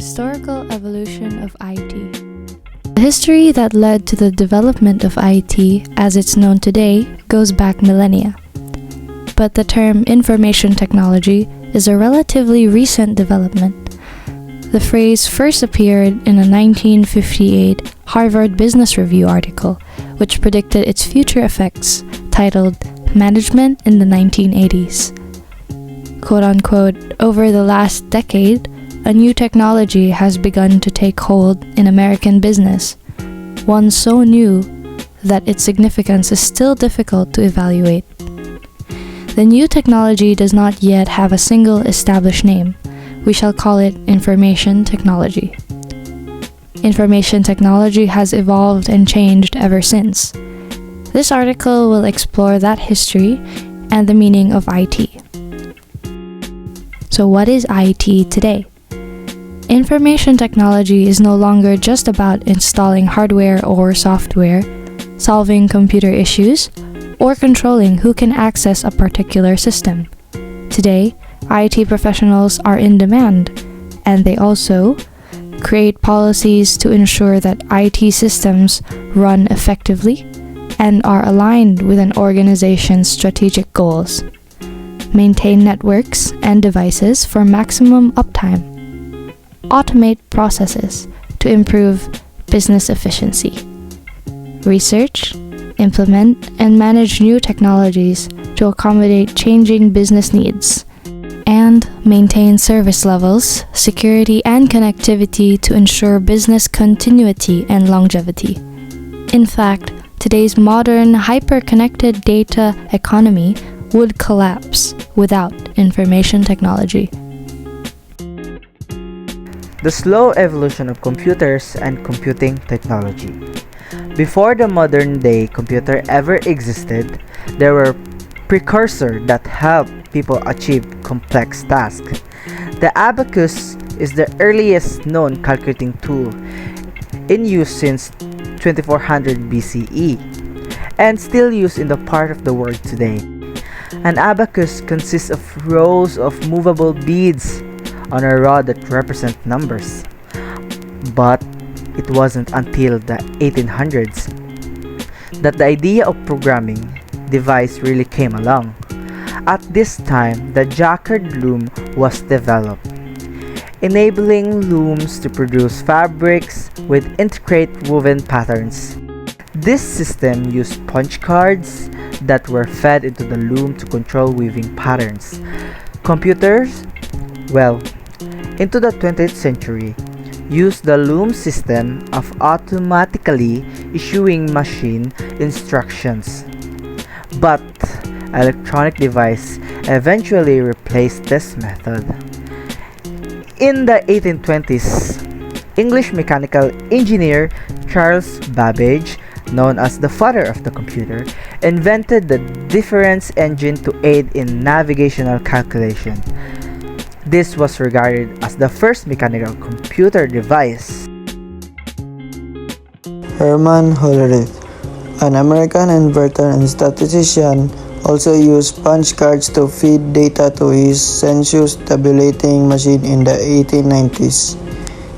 Historical evolution of IT. The history that led to the development of IT as it's known today goes back millennia. But the term information technology is a relatively recent development. The phrase first appeared in a 1958 Harvard Business Review article, which predicted its future effects, titled Management in the 1980s. Quote-unquote, over the last decade, a new technology has begun to take hold in American business, one so new that its significance is still difficult to evaluate. The new technology does not yet have a single established name. We shall call it information technology. Information technology has evolved and changed ever since. This article will explore that history and the meaning of IT. So what is IT today? Information technology is no longer just about installing hardware or software, solving computer issues, or controlling who can access a particular system. Today, IT professionals are in demand, and they also create policies to ensure that IT systems run effectively and are aligned with an organization's strategic goals, maintain networks and devices for maximum uptime, automate processes to improve business efficiency, research, implement, and manage new technologies to accommodate changing business needs, and maintain service levels, security, and connectivity to ensure business continuity and longevity. In fact, today's modern, hyper-connected data economy would collapse without information technology. The slow evolution of computers and computing technology. Before the modern-day computer ever existed, there were precursors that helped people achieve complex tasks. The abacus is the earliest known calculating tool in use since 2400 BCE and still used in the part of the world today. An abacus consists of rows of movable beads on a rod that represent numbers. But it wasn't until the 1800s that the idea of programming device really came along. At this time, the jacquard loom was developed, enabling looms to produce fabrics with intricate woven patterns. This system used punch cards that were fed into the loom to control weaving patterns. Computers, into the 20th century, used the loom system of automatically issuing machine instructions. But electronic device eventually replaced this method. In the 1820s, English mechanical engineer Charles Babbage, known as the father of the computer, invented the difference engine to aid in navigational calculation. This was regarded as the first mechanical computer device. Herman Hollerith, an American inventor and statistician, also used punch cards to feed data to his census tabulating machine in the 1890s.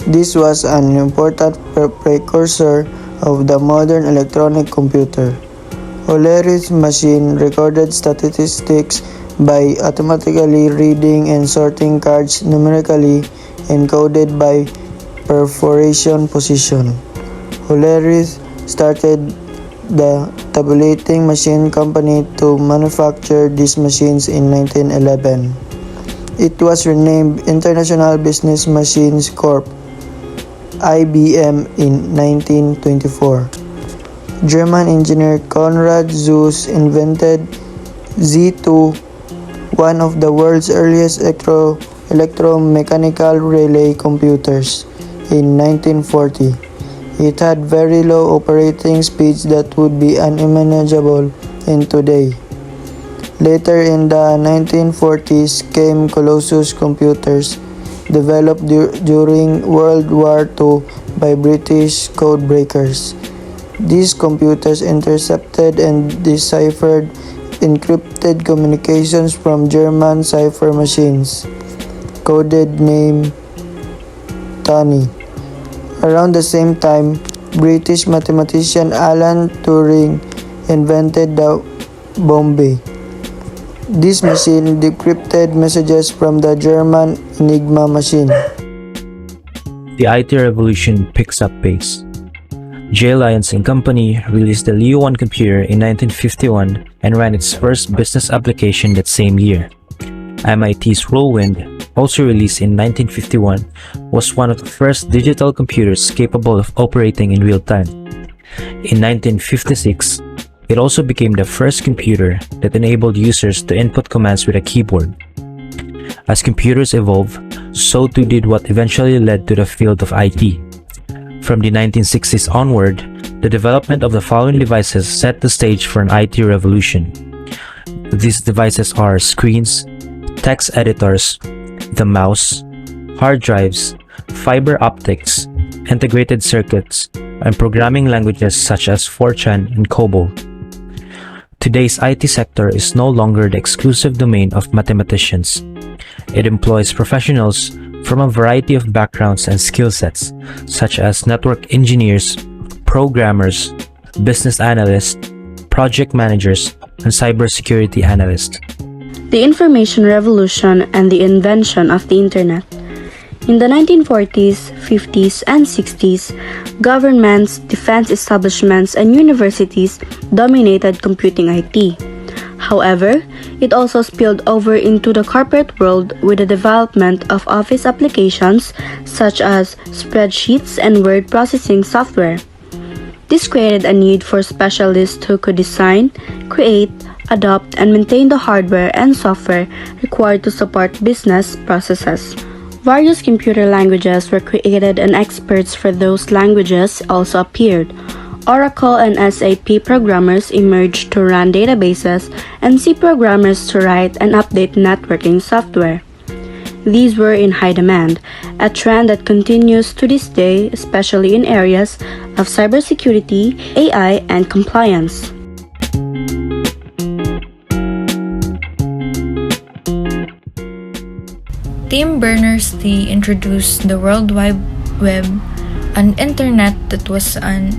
This was an important precursor of the modern electronic computer. Hollerith's machine recorded statistics by automatically reading and sorting cards numerically encoded by perforation position. Hollerith started the tabulating machine company to manufacture these machines in 1911. It was renamed International Business Machines Corp. IBM in 1924. German engineer Konrad Zuse invented Z2, one of the world's earliest electromechanical relay computers, in 1940. It had very low operating speeds that would be unimaginable in today. Later in the 1940s came Colossus computers, developed during World War II by British codebreakers. These computers intercepted and deciphered encrypted communications from German cipher machines, coded name simultaneously. Around the same time, British mathematician Alan Turing invented the Bombay. This machine decrypted messages from the German Enigma machine. The IT revolution picks up pace. J. Lyons and Company released the Leo 1 computer in 1951 and ran its first business application that same year. MIT's Whirlwind, also released in 1951, was one of the first digital computers capable of operating in real time. In 1956, it also became the first computer that enabled users to input commands with a keyboard. As computers evolved, so too did what eventually led to the field of IT. From the 1960s onward, the development of the following devices set the stage for an IT revolution. These devices are screens, text editors, the mouse, hard drives, fiber optics, integrated circuits, and programming languages such as Fortran and COBOL. Today's IT sector is no longer the exclusive domain of mathematicians. It employs professionals from a variety of backgrounds and skill sets, such as network engineers, programmers, business analysts, project managers, and cybersecurity analysts. The information revolution and the invention of the Internet. In the 1940s, 50s, and 60s, governments, defense establishments, and universities dominated computing IT. However, it also spilled over into the corporate world with the development of office applications such as spreadsheets and word processing software. This created a need for specialists who could design, create, adopt, and maintain the hardware and software required to support business processes. Various computer languages were created and experts for those languages also appeared. Oracle and SAP programmers emerged to run databases and C programmers to write and update networking software. These were in high demand, a trend that continues to this day, especially in areas of cybersecurity, AI, and compliance. Tim Berners-Lee introduced the World Wide Web, an internet that was an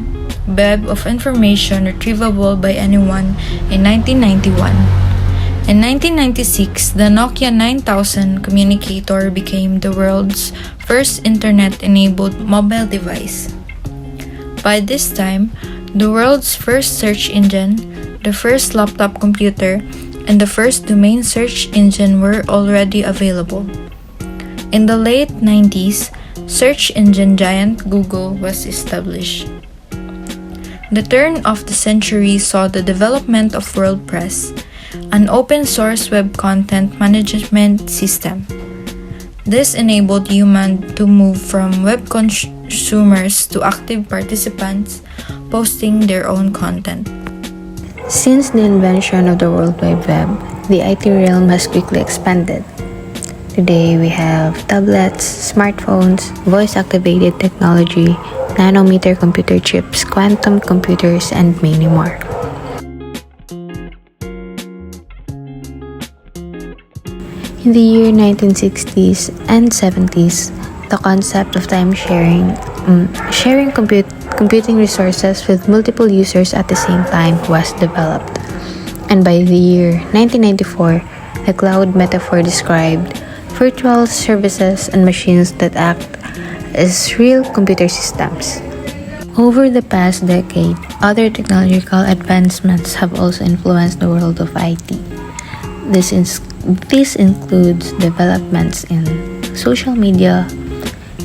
web of information retrievable by anyone in 1991. In 1996, the Nokia 9000 communicator became the world's first internet-enabled mobile device. By this time, the world's first search engine, the first laptop computer, and the first domain search engine were already available. In the late 90s, search engine giant Google was established. The turn of the century saw the development of WordPress, an open-source web content management system. This enabled humans to move from web consumers to active participants, posting their own content. Since the invention of the World Wide Web, the IT realm has quickly expanded. Today, we have tablets, smartphones, voice-activated technology, nanometer computer chips, quantum computers, and many more. In the year 1960s and 70s, the concept of time-sharing, computing resources with multiple users at the same time was developed. And by the year 1994, the cloud metaphor described virtual services and machines that act as real computer systems. Over the past decade, other technological advancements have also influenced the world of IT. This includes developments in social media,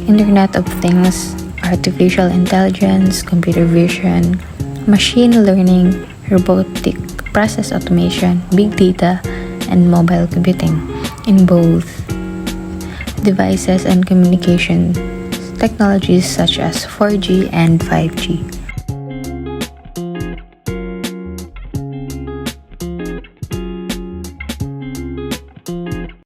Internet of Things, artificial intelligence, computer vision, machine learning, robotic process automation, big data, and mobile computing in both devices and communication technologies such as 4G and 5G.